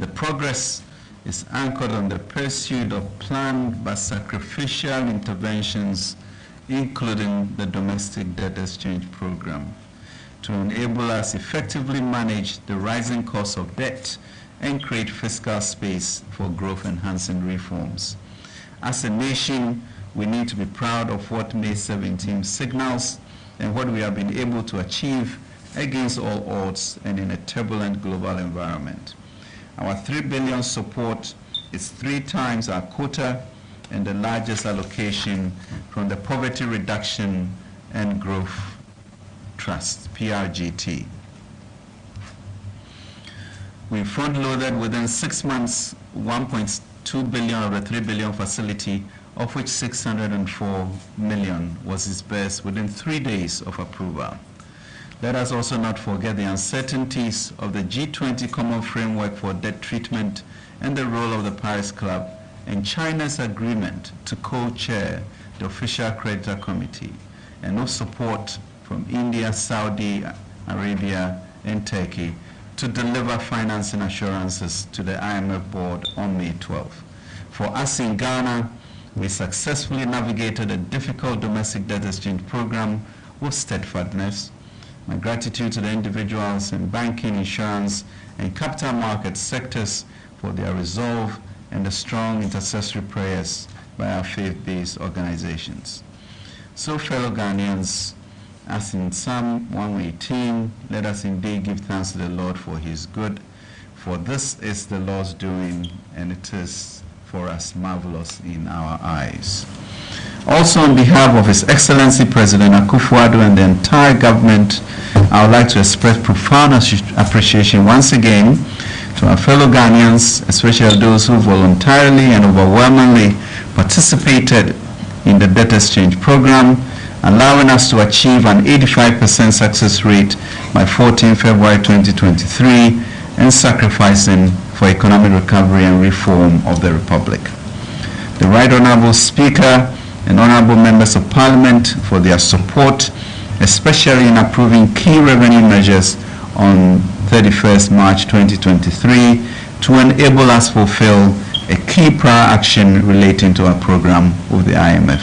The progress is anchored on the pursuit of planned but sacrificial interventions, including the domestic debt exchange program, to enable us effectively manage the rising cost of debt and create fiscal space for growth-enhancing reforms. As a nation, we need to be proud of what May 17 signals and what we have been able to achieve against all odds and in a turbulent global environment. Our $3 billion support is 3 times our quota and the largest allocation from the Poverty Reduction and Growth Trust, PRGT. We front-loaded within 6 months 1.2 billion of the 3 billion facility, of which 604 million was disbursed within 3 days of approval. Let us also not forget the uncertainties of the G20 Common Framework for Debt Treatment and the role of the Paris Club and China's agreement to co-chair the Official Creditor Committee, and no support from India, Saudi Arabia, and Turkey to deliver financing assurances to the IMF board on May 12th. For us in Ghana, we successfully navigated a difficult domestic debt exchange program with steadfastness. My gratitude to the individuals in banking, insurance, and capital market sectors for their resolve and the strong intercessory prayers by our faith-based organizations. So, fellow Ghanaians, as in Psalm 118, let us indeed give thanks to the Lord for his good, for this is the Lord's doing, and it is for us marvelous in our eyes. Also, on behalf of His Excellency President Akufo-Addo and the entire government, I would like to express profound appreciation once again to our fellow Ghanaians, especially those who voluntarily and overwhelmingly participated in the debt exchange program, allowing us to achieve an 85% success rate by 14 February 2023 and sacrificing for economic recovery and reform of the Republic. The Right Honorable Speaker and Honorable Members of Parliament for their support, especially in approving key revenue measures on 31st March 2023 to enable us fulfill a key prior action relating to our program with the IMF.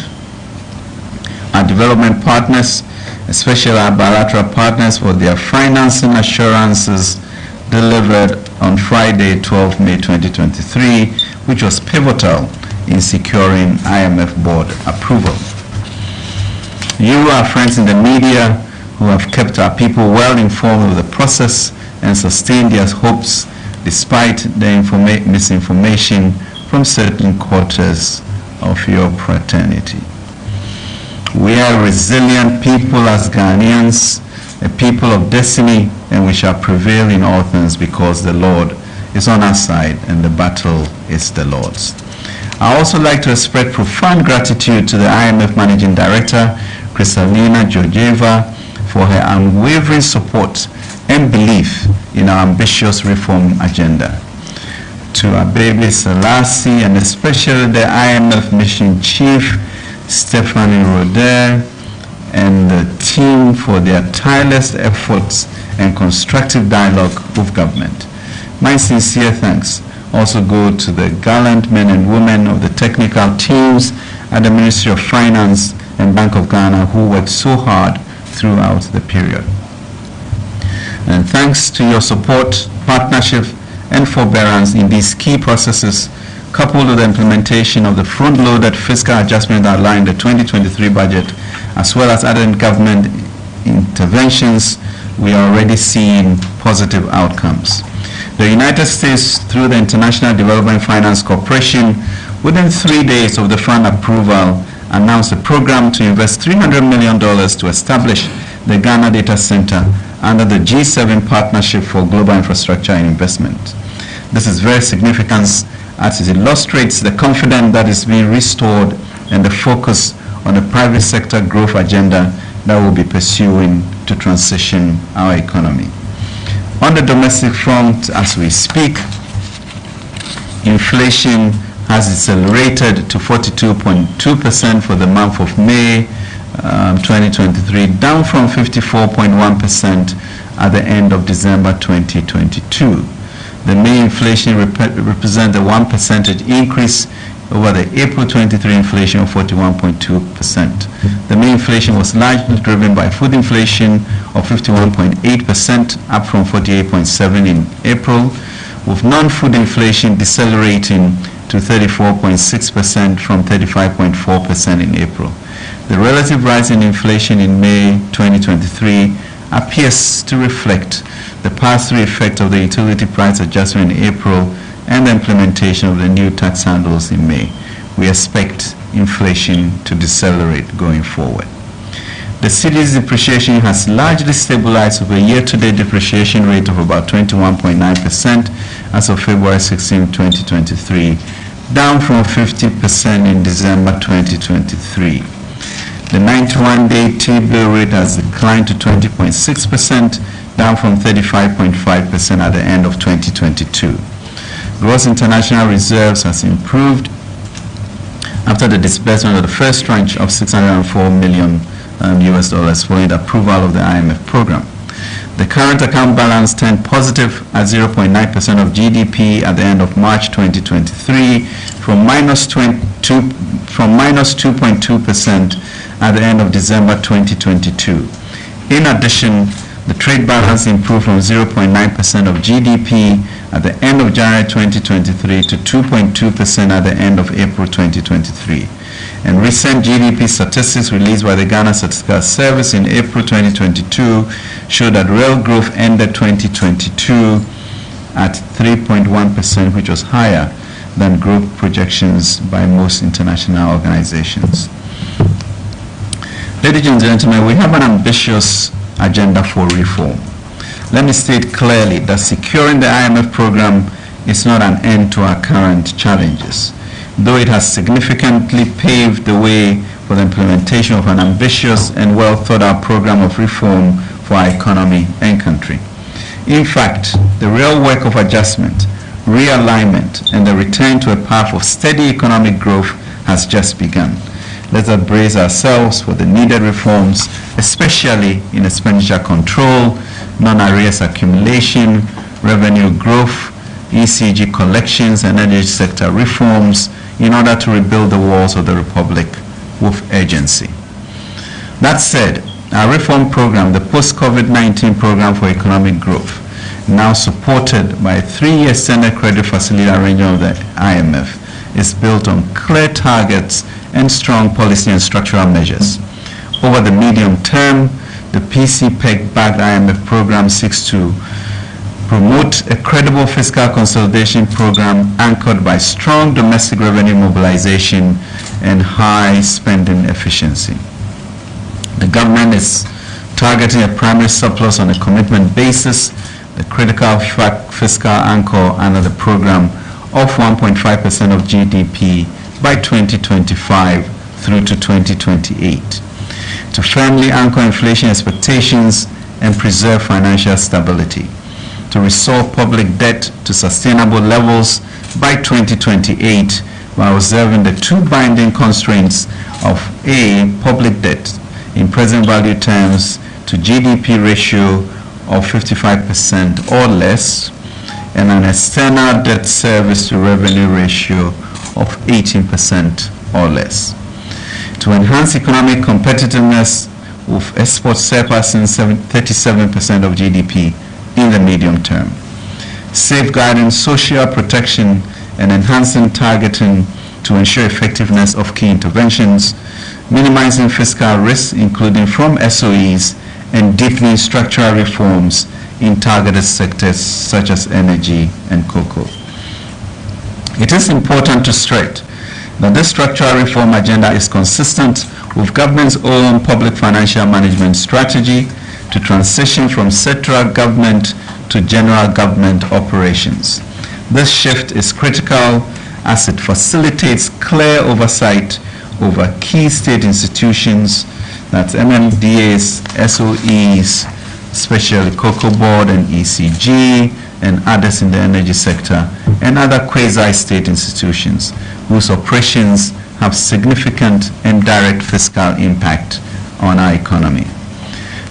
Our development partners, especially our bilateral partners, for their financing assurances delivered on Friday, 12 May 2023, which was pivotal in securing IMF board approval. You, our friends in the media, who have kept our people well informed of the process and sustained their hopes despite the misinformation from certain quarters of your fraternity. We are resilient people as Ghanaians, a people of destiny, and we shall prevail in all things because the Lord is on our side and the battle is the Lord's. I also like to express profound gratitude to the IMF Managing Director, Kristalina Georgieva, for her unwavering support and belief in our ambitious reform agenda. To Abebe Selassie and especially the IMF Mission Chief, Stephanie Roder, and the team for their tireless efforts and constructive dialogue with government. My sincere thanks also go to the gallant men and women of the technical teams at the Ministry of Finance and Bank of Ghana who worked so hard throughout the period. And thanks to your support, partnership, and forbearance in these key processes, coupled with the implementation of the front-loaded fiscal adjustment outlined in the 2023 budget, as well as other government interventions, we are already seeing positive outcomes. The United States, through the International Development Finance Corporation, within 3 days of the fund approval, announced a program to invest $300 million to establish the Ghana Data Center under the G7 Partnership for Global Infrastructure and Investment. This is very significant as it illustrates the confidence that is being restored and the focus on the private sector growth agenda that we'll be pursuing to transition our economy. On the domestic front, as we speak, inflation has accelerated to 42.2% for the month of May 2023, down from 54.1% at the end of December 2022. The May inflation represents a 1% increase over the April 23 inflation of 41.2%. The May inflation was largely driven by food inflation of 51.8%, up from 48.7% in April, with non-food inflation decelerating to 34.6% from 35.4% in April. The relative rise in inflation in May 2023 appears to reflect the pass-through effect of the utility price adjustment in April and the implementation of the new tax handles in May. We expect inflation to decelerate going forward. The cedi's depreciation has largely stabilized with a year-to-date depreciation rate of about 21.9% as of February 16, 2023, down from 50% in December 2023. The 91-day T-bill rate has declined to 20.6%, down from 35.5% at the end of 2022. Gross international reserves has improved after the disbursement of the first tranche of $604 million US dollars following the approval of the IMF program. The current account balance turned positive at 0.9% of GDP at the end of March 2023 from minus 2.2% at the end of December 2022. In addition, the trade balance improved from 0.9% of GDP at the end of January 2023 to 2.2% at the end of April 2023. And recent GDP statistics released by the Ghana Statistical Service in April 2022 showed that real growth ended 2022 at 3.1%, which was higher than growth projections by most international organizations. Ladies and gentlemen, we have an ambitious agenda for reform. Let me state clearly that securing the IMF program is not an end to our current challenges, though it has significantly paved the way for the implementation of an ambitious and well thought out program of reform for our economy and country. In fact, the real work of adjustment, realignment, and the return to a path of steady economic growth has just begun. Let us brace ourselves for the needed reforms, especially in expenditure control, non-arrears accumulation, revenue growth, ECG collections, and energy sector reforms in order to rebuild the walls of the Republic with urgency. That said, our reform program, the post-COVID-19 program for economic growth, now supported by a 3-year standard credit facility arrangement of the IMF, is built on clear targets and strong policy and structural measures. Over the medium term, the PCPEG-backed IMF program seeks to promote a credible fiscal consolidation program anchored by strong domestic revenue mobilization and high spending efficiency. The government is targeting a primary surplus on a commitment basis, the critical fiscal anchor under the program of 1.5% of GDP by 2025 through to 2028, to firmly anchor inflation expectations and preserve financial stability, to restore public debt to sustainable levels by 2028 while observing the two binding constraints of A, public debt in present value terms to GDP ratio of 55% or less, and an external debt service to revenue ratio of 18% or less. To enhance economic competitiveness with export surpassing 37% of GDP in the medium term. Safeguarding social protection and enhancing targeting to ensure effectiveness of key interventions, minimizing fiscal risks, including from SOEs, and deepening structural reforms in targeted sectors such as energy and cocoa. It is important to stress that this structural reform agenda is consistent with government's own public financial management strategy to transition from central government to general government operations. This shift is critical as it facilitates clear oversight over key state institutions, that's MMDAs, SOEs, especially Cocoa Board and ECG, and others in the energy sector, and other quasi-state institutions whose operations have significant and direct fiscal impact on our economy.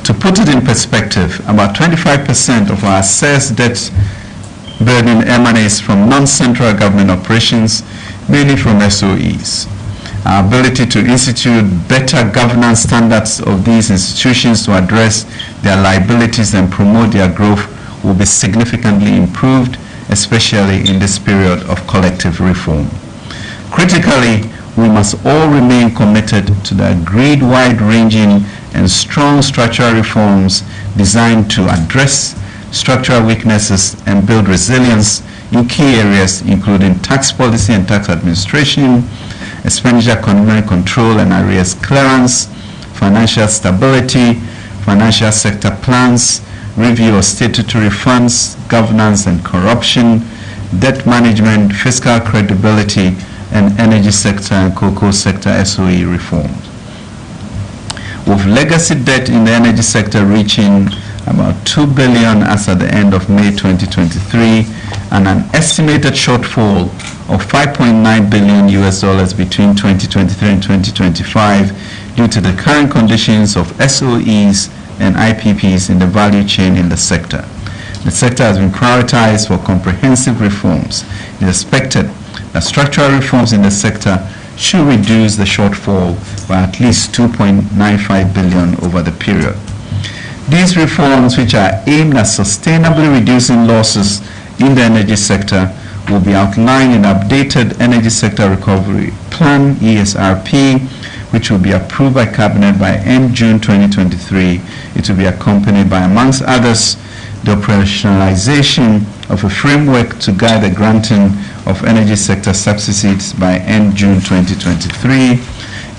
To put it in perspective, about 25% of our assessed debt burden emanates from non-central government operations, mainly from SOEs. Our ability to institute better governance standards of these institutions to address their liabilities and promote their growth will be significantly improved, especially in this period of collective reform. Critically, we must all remain committed to the agreed wide-ranging and strong structural reforms designed to address structural weaknesses and build resilience in key areas including tax policy and tax administration, expenditure control and arrears clearance, financial stability, financial sector plans, review of statutory funds, governance and corruption, debt management, fiscal credibility, and energy sector and cocoa sector SOE reforms. With legacy debt in the energy sector reaching about $2 billion as at the end of May 2023, and an estimated shortfall of $5.9 billion US between 2023 and 2025 due to the current conditions of SOEs and IPPs in the value chain in the sector. The sector has been prioritized for comprehensive reforms. It is expected that structural reforms in the sector should reduce the shortfall by at least $2.95 billion over the period. These reforms, which are aimed at sustainably reducing losses in the energy sector, will be outlined in the updated Energy Sector Recovery Plan, ESRP, which will be approved by Cabinet by end June 2023. It will be accompanied by, amongst others, the operationalization of a framework to guide the granting of energy sector subsidies by end June 2023,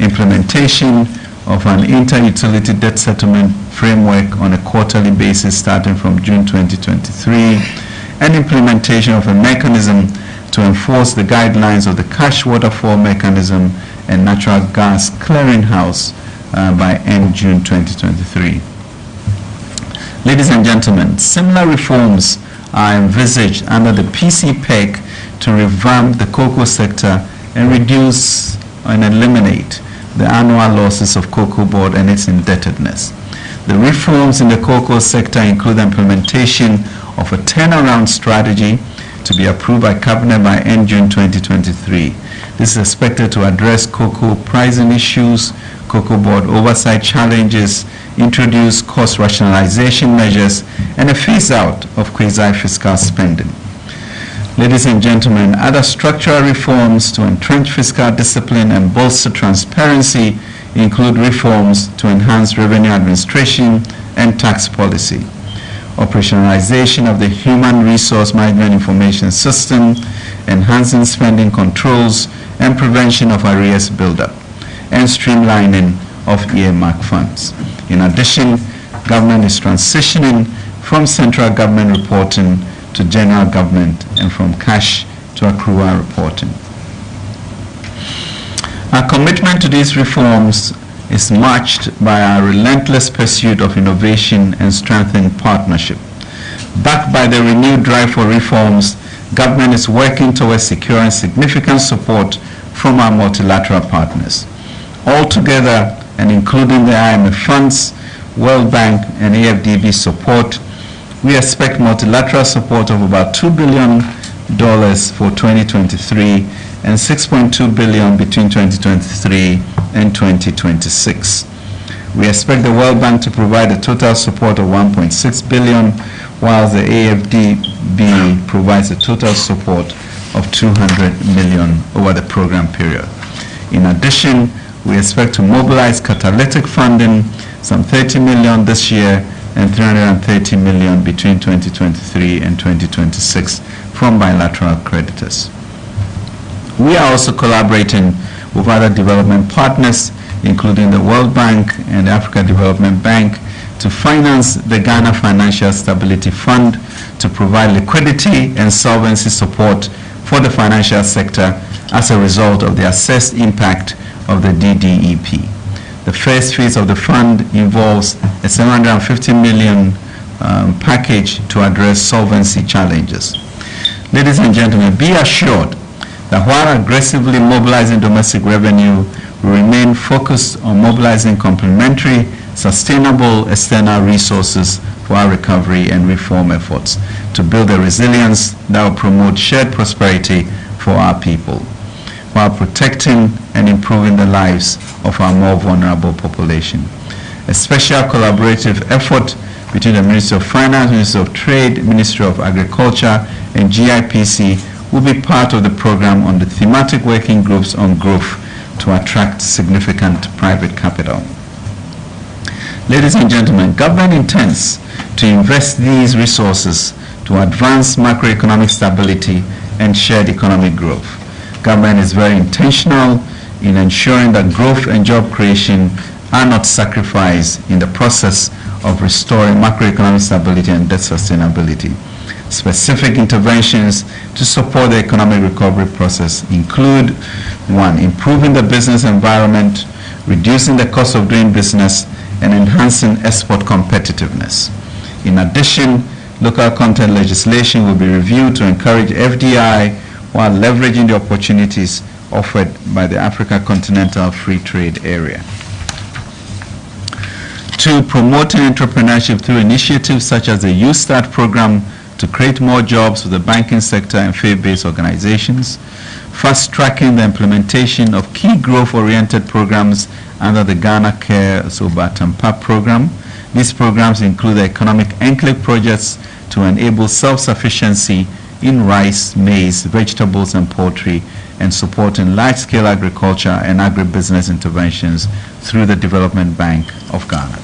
implementation of an inter-utility debt settlement framework on a quarterly basis starting from June 2023, and implementation of a mechanism to enforce the guidelines of the cash waterfall mechanism and natural gas clearinghouse by end June 2023. Ladies and gentlemen, similar reforms are envisaged under the PCPEG to revamp the cocoa sector and reduce and eliminate the annual losses of Cocoa Board and its indebtedness. The reforms in the cocoa sector include the implementation of a turnaround strategy to be approved by Cabinet by end June 2023. This is expected to address cocoa pricing issues, Cocoa Board oversight challenges, introduce cost rationalization measures, and a phase-out of quasi-fiscal spending. Ladies and gentlemen, other structural reforms to entrench fiscal discipline and bolster transparency include reforms to enhance revenue administration and tax policy, operationalization of the Human Resource Management Information System, enhancing spending controls and prevention of arrears buildup, and streamlining of earmark funds. In addition, government is transitioning from central government reporting to general government and from cash to accrual reporting. Our commitment to these reforms is matched by our relentless pursuit of innovation and strengthened partnership. Backed by the renewed drive for reforms, government is working towards securing significant support from our multilateral partners. Altogether, and including the IMF funds, World Bank, and AFDB support, we expect multilateral support of about $2 billion for 2023 and $6.2 billion between 2023 and 2026. We expect the World Bank to provide a total support of $1.6 billion, while the AFDB provides a total support of $200 million over the program period. In addition, we expect to mobilize catalytic funding, some $30 million this year and $330 million between 2023 and 2026 from bilateral creditors. We are also collaborating with other development partners, including the World Bank and the Africa Development Bank, to finance the Ghana Financial Stability Fund to provide liquidity and solvency support for the financial sector as a result of the assessed impact of the DDEP. The first phase of the fund involves a $750 million package to address solvency challenges. Ladies and gentlemen, be assured that while aggressively mobilizing domestic revenue, we remain focused on mobilizing complementary, sustainable external resources for our recovery and reform efforts. to build a resilience that will promote shared prosperity for our people, while protecting and improving the lives of our more vulnerable population. A special collaborative effort between the Ministry of Finance, Ministry of Trade, Ministry of Agriculture, and GIPC will be part of the program on the thematic working groups on growth to attract significant private capital. Ladies and gentlemen, government intends to invest these resources to advance macroeconomic stability and shared economic growth. Government is very intentional in ensuring that growth and job creation are not sacrificed in the process of restoring macroeconomic stability and debt sustainability. Specific interventions to support the economic recovery process include: 1. Improving the business environment, reducing the cost of doing business, and enhancing export competitiveness. In addition, local content legislation will be reviewed to encourage FDI while leveraging the opportunities offered by the Africa Continental Free Trade Area. 2. Promoting entrepreneurship through initiatives such as the Youth Start program to create more jobs for the banking sector and faith-based organizations. Fast-tracking the implementation of key growth-oriented programs under the Ghana Care Sobatampa program. These programs include the economic enclave projects to enable self-sufficiency in rice, maize, vegetables, and poultry, and supporting large-scale agriculture and agribusiness interventions through the Development Bank of Ghana.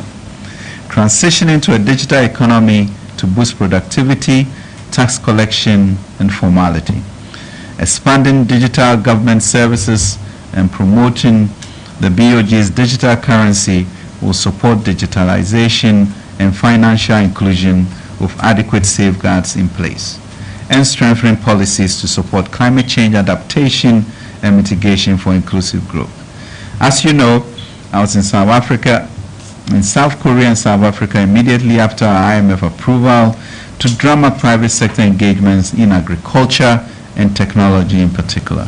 Transitioning to a digital economy to boost productivity, tax collection, and formality. Expanding digital government services and promoting the BOG's digital currency will support digitalization and financial inclusion with adequate safeguards in place, and strengthening policies to support climate change adaptation and mitigation for inclusive growth. As you know, I was in South Korea and South Africa immediately after our IMF approval to drum up private sector engagements in agriculture and technology in particular,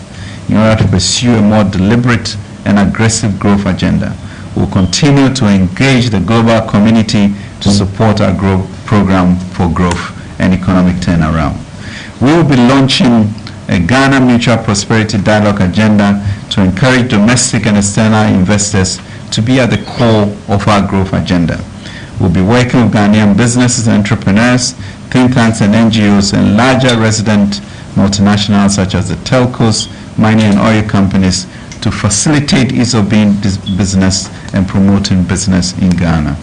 in order to pursue a more deliberate and aggressive growth agenda. We'll continue to engage the global community to support our growth program for growth and economic turnaround. We will be launching a Ghana Mutual Prosperity Dialogue agenda to encourage domestic and external investors to be at the core of our growth agenda. We'll be working with Ghanaian businesses and entrepreneurs, think tanks and NGOs, and larger resident multinationals such as the telcos, mining and oil companies to facilitate ease of doing business and promoting business in Ghana.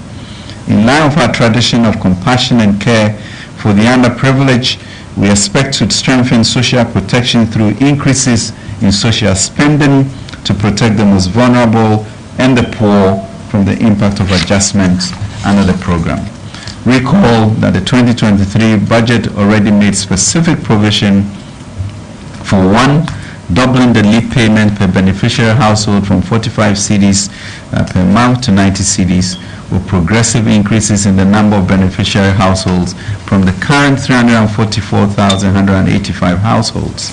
In line with our tradition of compassion and care for the underprivileged, we expect to strengthen social protection through increases in social spending to protect the most vulnerable and the poor from the impact of adjustments under the program. Recall that the 2023 budget already made specific provision for: 1, doubling the leave payment per beneficiary household from 45 cedis per month to 90 cedis, with progressive increases in the number of beneficiary households from the current 344,185 households.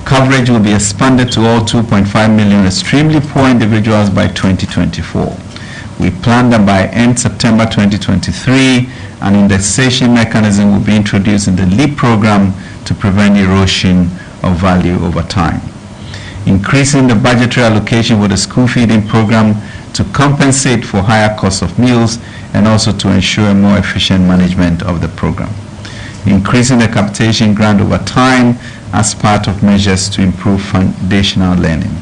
Coverage will be expanded to all 2.5 million extremely poor individuals by 2024. We plan that by end September 2023, an indexation mechanism will be introduced in the LEAP program to prevent erosion of value over time. Increasing the budgetary allocation for the school feeding program to compensate for higher costs of meals and also to ensure more efficient management of the program. Increasing the capitation grant over time as part of measures to improve foundational learning,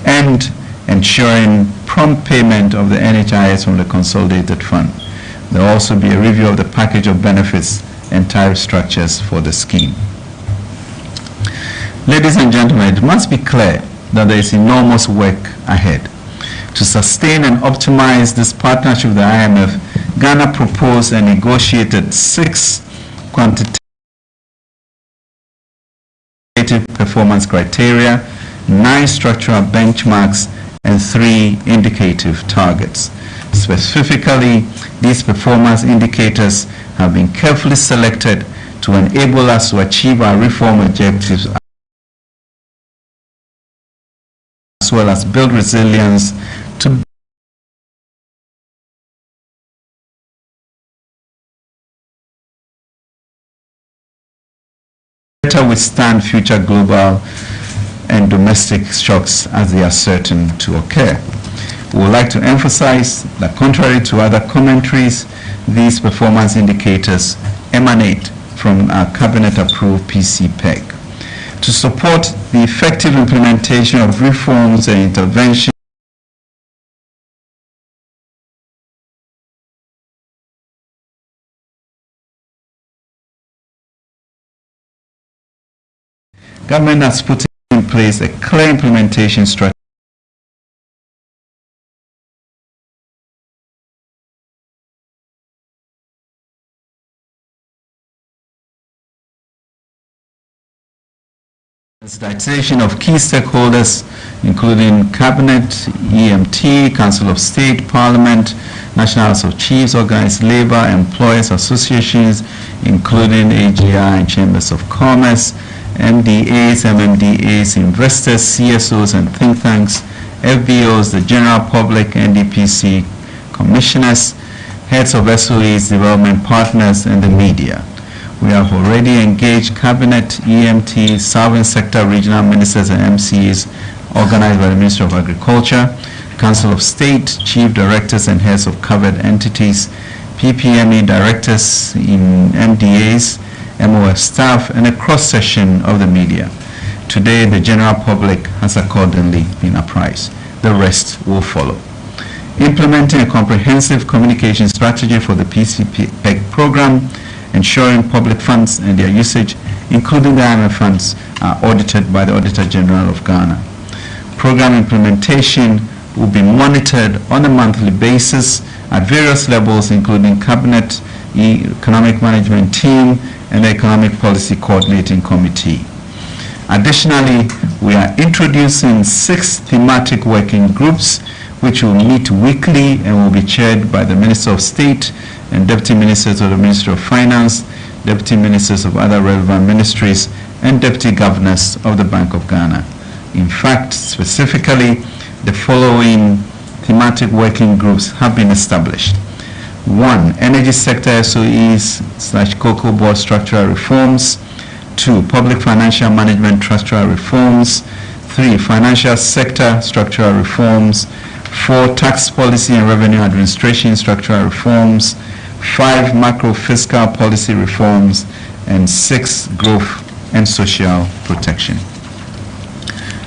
and ensuring prompt payment of the NHIS from the Consolidated Fund. There will also be a review of the package of benefits and tariff structures for the scheme. Ladies and gentlemen, it must be clear that there is enormous work ahead. To sustain and optimize this partnership with the IMF, Ghana proposed and negotiated 6 quantitative performance criteria, 9 structural benchmarks, and 3 indicative targets. Specifically, these performance indicators have been carefully selected to enable us to achieve our reform objectives as well as build resilience to withstand future global and domestic shocks as they are certain to occur. We would like to emphasize that contrary to other commentaries, these performance indicators emanate from our cabinet-approved PC-PEG. To support the effective implementation of reforms and interventions, government has put in place a clear implementation strategy. Sensitization of key stakeholders, including Cabinet, EMT, Council of State, Parliament, National House of Chiefs, Organized Labor, Employers Associations, including AGI and Chambers of Commerce, MDAs, MMDAs, investors, CSOs and think tanks, FBOs, the general public, NDPC, commissioners, heads of SOEs, development partners, and the media. We have already engaged Cabinet, EMT, Sovereign Sector Regional Ministers and MCs organized by the Ministry of Agriculture, Council of State, Chief Directors and Heads of Covered Entities, PPME Directors in MDAs, MOF staff, and a cross-section of the media. Today, the general public has accordingly been apprised. The rest will follow. Implementing a comprehensive communication strategy for the PCPEG program, ensuring public funds and their usage, including the IMF funds, are audited by the Auditor General of Ghana. Program implementation will be monitored on a monthly basis at various levels, including Cabinet, Economic Management Team, and the Economic Policy Coordinating Committee. Additionally, we are introducing 6 thematic working groups which will meet weekly and will be chaired by the Minister of State and Deputy Ministers of the Ministry of Finance, Deputy Ministers of other relevant ministries, and Deputy Governors of the Bank of Ghana. In fact, specifically, the following thematic working groups have been established. 1. Energy sector SOEs/Cocoa Board structural reforms. 2. Public financial management structural reforms. 3. Financial sector structural reforms. 4. Tax policy and revenue administration structural reforms. 5. Macro fiscal policy reforms. And 6. Growth and social protection.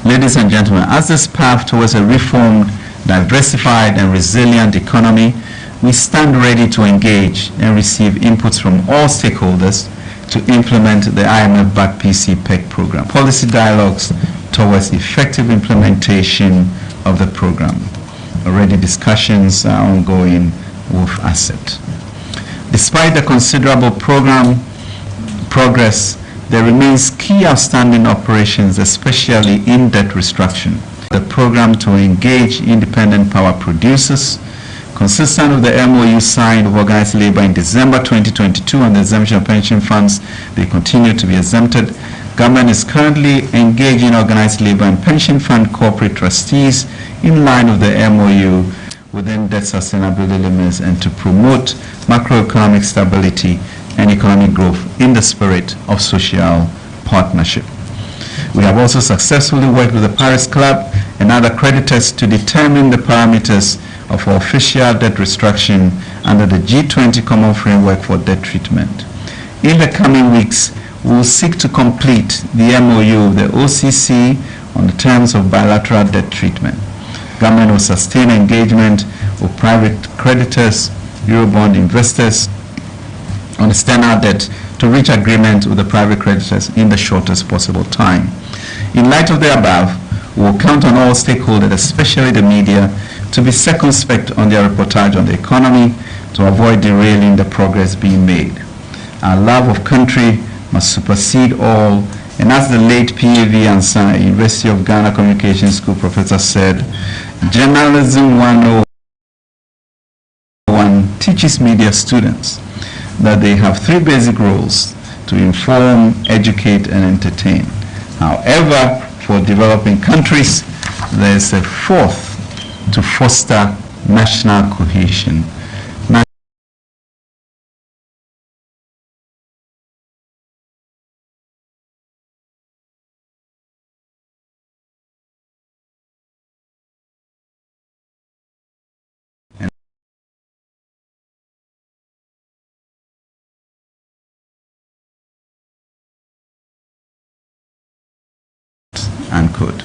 Ladies and gentlemen, as this path towards a reformed, diversified and resilient economy, we stand ready to engage and receive inputs from all stakeholders to implement the IMF-backed PC-PEG program. Policy dialogues towards effective implementation of the program. Already discussions are ongoing with ASSET. Despite the considerable program progress, there remains key outstanding operations, especially in debt restructuring. The program to engage independent power producers, consistent with the MOU signed with Organized Labor in December 2022 on the exemption of pension funds, they continue to be exempted. Government is currently engaging Organized Labor and Pension Fund corporate trustees in line with the MOU within debt sustainability limits and to promote macroeconomic stability and economic growth in the spirit of social partnership. We have also successfully worked with the Paris Club and other creditors to determine the parameters of our official debt restructuring under the G20 Common Framework for Debt Treatment. In the coming weeks, we will seek to complete the MOU of the OCC on the terms of bilateral debt treatment. Government will sustain engagement with private creditors, Eurobond investors on external debt to reach agreement with the private creditors in the shortest possible time. In light of the above, we will count on all stakeholders, especially the media, to be circumspect on their reportage on the economy to avoid derailing the progress being made. Our love of country must supersede all, and as the late P.A.V. Ansah, University of Ghana Communication School professor said, Journalism 101 teaches media students that they have 3 basic roles: to inform, educate, and entertain. However, for developing countries, there is a 4th: to foster national cohesion. unquote.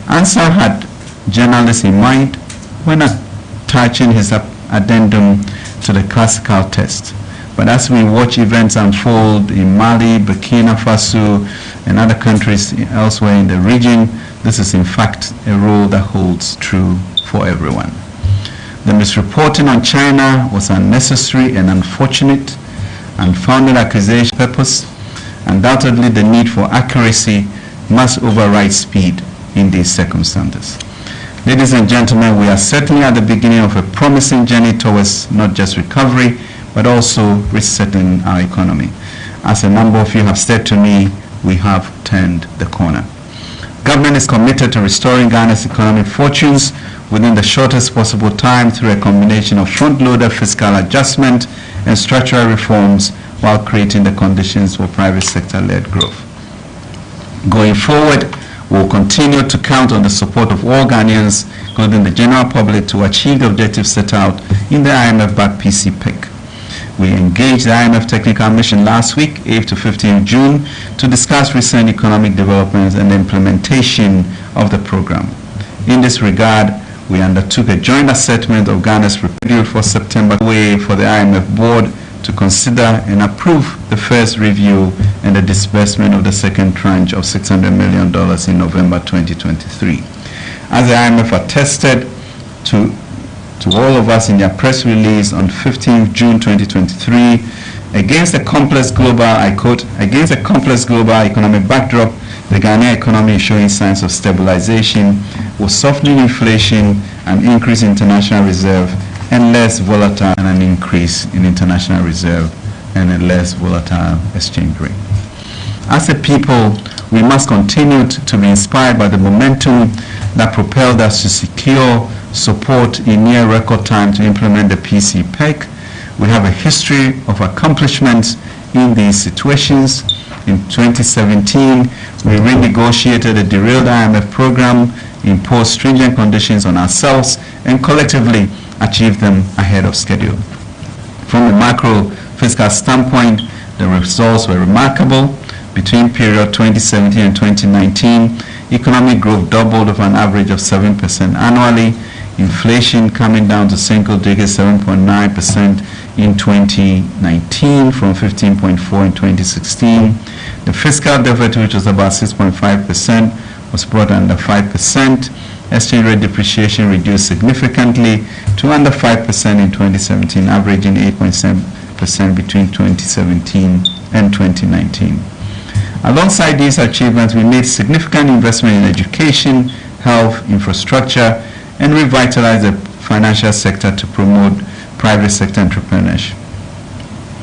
Ansah had journalists in mind when attaching his addendum to the classical test. But as we watch events unfold in Mali, Burkina Faso, and other countries elsewhere in the region, this is in fact a rule that holds true for everyone. The misreporting on China was unnecessary and unfortunate, unfounded accusation purpose. Undoubtedly, the need for accuracy must override speed in these circumstances. Ladies and gentlemen, we are certainly at the beginning of a promising journey towards not just recovery, but also resetting our economy. As a number of you have said to me, we have turned the corner. Government is committed to restoring Ghana's economic fortunes within the shortest possible time through a combination of front-loaded fiscal adjustment and structural reforms while creating the conditions for private sector-led growth. Going forward, we will continue to count on the support of all Ghanaians, including the general public, to achieve the objectives set out in the IMF-backed PC PIC. We engaged the IMF Technical Mission last week, 8th to 15th June, to discuss recent economic developments and the implementation of the program. In this regard, we undertook a joint assessment of Ghana's schedule for September, way for the IMF board to consider and approve the first review and the disbursement of the second tranche of $600 million in November 2023. As the IMF attested to all of us in their press release on 15th June 2023, against a complex global, I quote, against a complex global economic backdrop, the Ghanaian economy is showing signs of stabilization, with softening inflation, an increase in international reserve, and less volatile, and an increase in international reserve, and a less volatile exchange rate. As a people, we must continue to be inspired by the momentum that propelled us to secure support in near record time to implement the PC PEC. We have a history of accomplishments in these situations. In 2017, we renegotiated the derailed IMF program, imposed stringent conditions on ourselves, and collectively achieved them ahead of schedule. From a macro fiscal standpoint, the results were remarkable. Between period 2017 and 2019, economic growth doubled of an average of 7% annually, inflation coming down to single digit 7.9% in 2019 from 15.4 in 2016. The fiscal deficit, which was about 6.5%, was brought under 5%. Exchange rate depreciation reduced significantly to under 5% in 2017, averaging 8.7% between 2017 and 2019. Alongside these achievements, we made significant investment in education, health, infrastructure, and revitalized the financial sector to promote private sector entrepreneurship.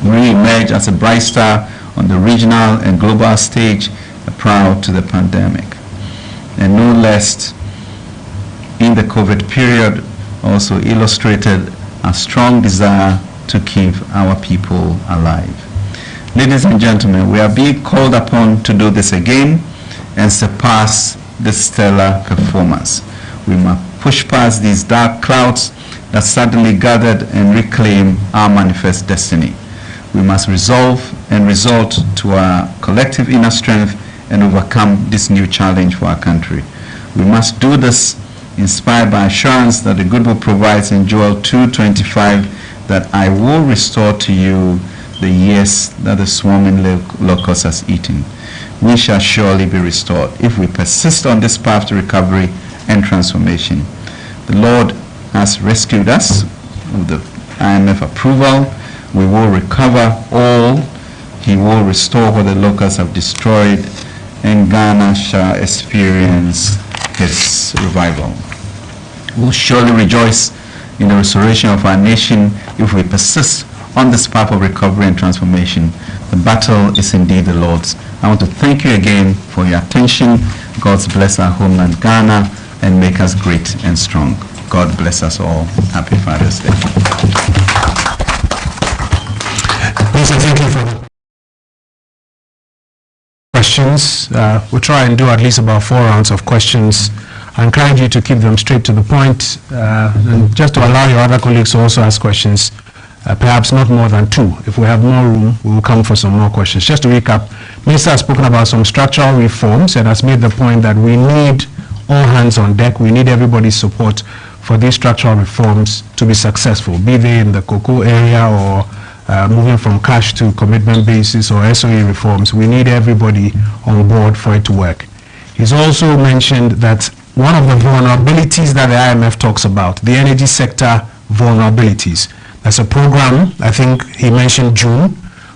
We emerged as a bright star on the regional and global stage prior to the pandemic. And no less, in the COVID period, also illustrated a strong desire to keep our people alive. Ladies and gentlemen, we are being called upon to do this again and surpass this stellar performance. We must push past these dark clouds that suddenly gathered and reclaim our manifest destiny. We must resolve and resort to our collective inner strength and overcome this new challenge for our country. We must do this inspired by assurance that the good book provides in Joel 2:25, that I will restore to you the years that the swarming locust has eaten. We shall surely be restored if we persist on this path to recovery and transformation. The Lord has rescued us with the IMF approval. We will recover all. He will restore what the locusts have destroyed, and Ghana shall experience His revival. We'll surely rejoice in the restoration of our nation if we persist on this path of recovery and transformation. The battle is indeed the Lord's. I want to thank you again for your attention. God bless our homeland Ghana and make us great and strong. God bless us all. Happy Father's Day. Thank you for the questions. We'll try and do at least about 4 rounds of questions. I encourage you to keep them straight to the point, and just to allow your other colleagues to also ask questions. perhaps not more than 2. If we have more room, we will come for some more questions. Just to recap, Minister has spoken about some structural reforms and has made the point that we need all hands on deck. We need everybody's support for these structural reforms to be successful, be they in the cocoa area or moving from cash to commitment basis or SOE reforms. We need everybody on board for it to work. He's also mentioned that one of the vulnerabilities that the IMF talks about, the energy sector vulnerabilities. There's a program, I think he mentioned June,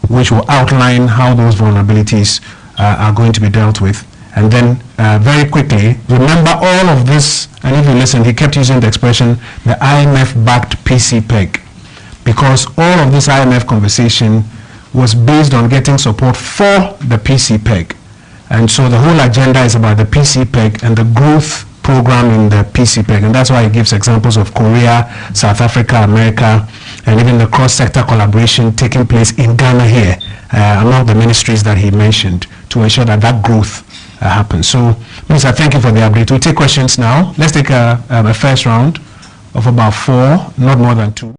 which will outline how those vulnerabilities are going to be dealt with. And then very quickly, remember all of this, and if you listen, he kept using the expression, the IMF-backed PCPEG, because all of this IMF conversation was based on getting support for the PCPEG. And so the whole agenda is about the PCPEG and the growth program in the PCPEG, and that's why he gives examples of Korea, South Africa, America, and even the cross-sector collaboration taking place in Ghana here, among the ministries that he mentioned, to ensure that that growth happens. So, Minister, thank you for the update. We'll take questions now. Let's take a first round of about 4, not more than 2.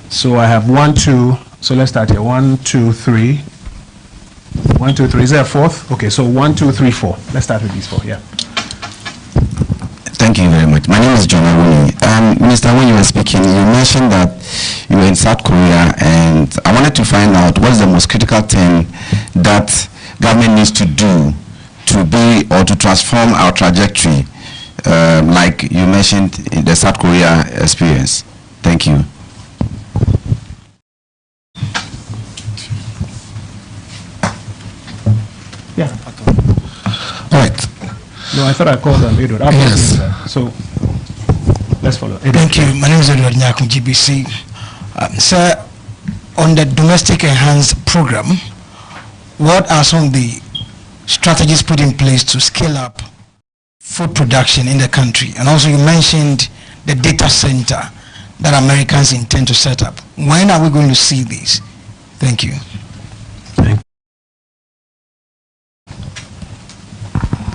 So I have 1, 2, so let's start here. 1, 2, 3. 1, 2, 3. Is there a fourth? Okay, so 1, 2, 3, 4. Let's start with these 4, yeah. Thank you very much. My name is John Awuni. Minister, when you were speaking, you mentioned that you were in South Korea, and I wanted to find out what is the most critical thing that government needs to do to be or to transform our trajectory, like you mentioned in the South Korea experience. Thank you. Yeah. All right. No, I thought I called on Edward. Yes. So let's follow. Edward. Thank you. My name is Edward Nyakum, GBC. Sir, on the domestic enhanced program, what are some of the strategies put in place to scale up food production in the country? And also you mentioned the data center that Americans intend to set up. When are we going to see these? Thank you.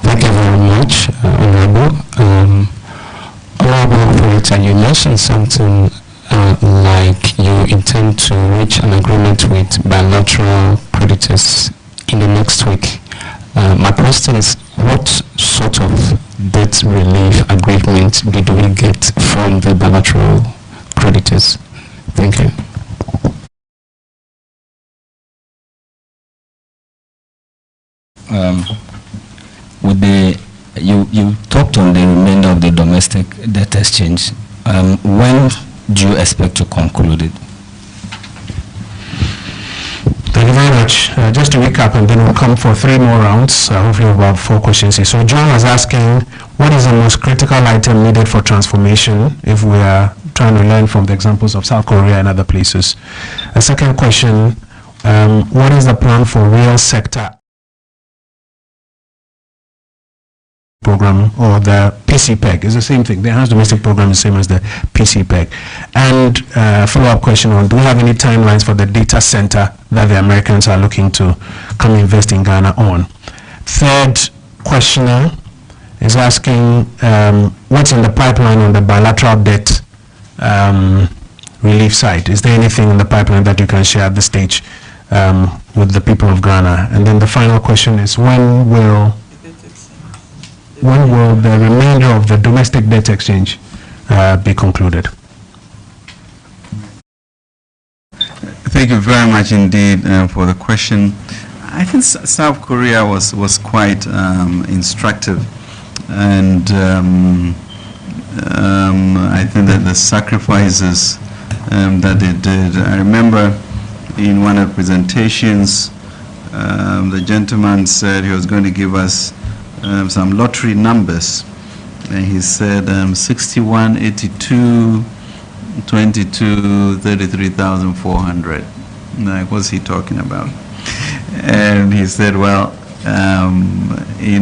Thank you very much, Honorable. Honorable Ofori-Atta, you mentioned something like you intend to reach an agreement with bilateral creditors in the next week. My question is, what sort of debt relief agreement did we get from the bilateral creditors? Thank you. With the you talked on the remainder of the domestic debt exchange. When do you expect to conclude it? Thank you very much. Just to recap, and then we'll come for 3 more rounds. Hopefully about 4 questions here. So John was asking, what is the most critical item needed for transformation if we are trying to learn from the examples of South Korea and other places? A second question, what is the plan for real sector program, or the PCPEG? Is the same thing. The enhanced domestic program is the same as the PCPEG. And follow-up question on, do we have any timelines for the data center that the Americans are looking to come invest in Ghana on? Third questioner is asking, what's in the pipeline on the bilateral debt relief side? Is there anything in the pipeline that you can share at this stage with the people of Ghana? And then the final question is, when will the remainder of the domestic debt exchange be concluded? Thank you very much indeed for the question. I think South Korea was quite instructive, and I think that the sacrifices that they did. I remember in one of the presentations, the gentleman said he was going to give us some lottery numbers, and he said 61, 82, 22, 33,400. Like, what's he talking about? And he said, well, in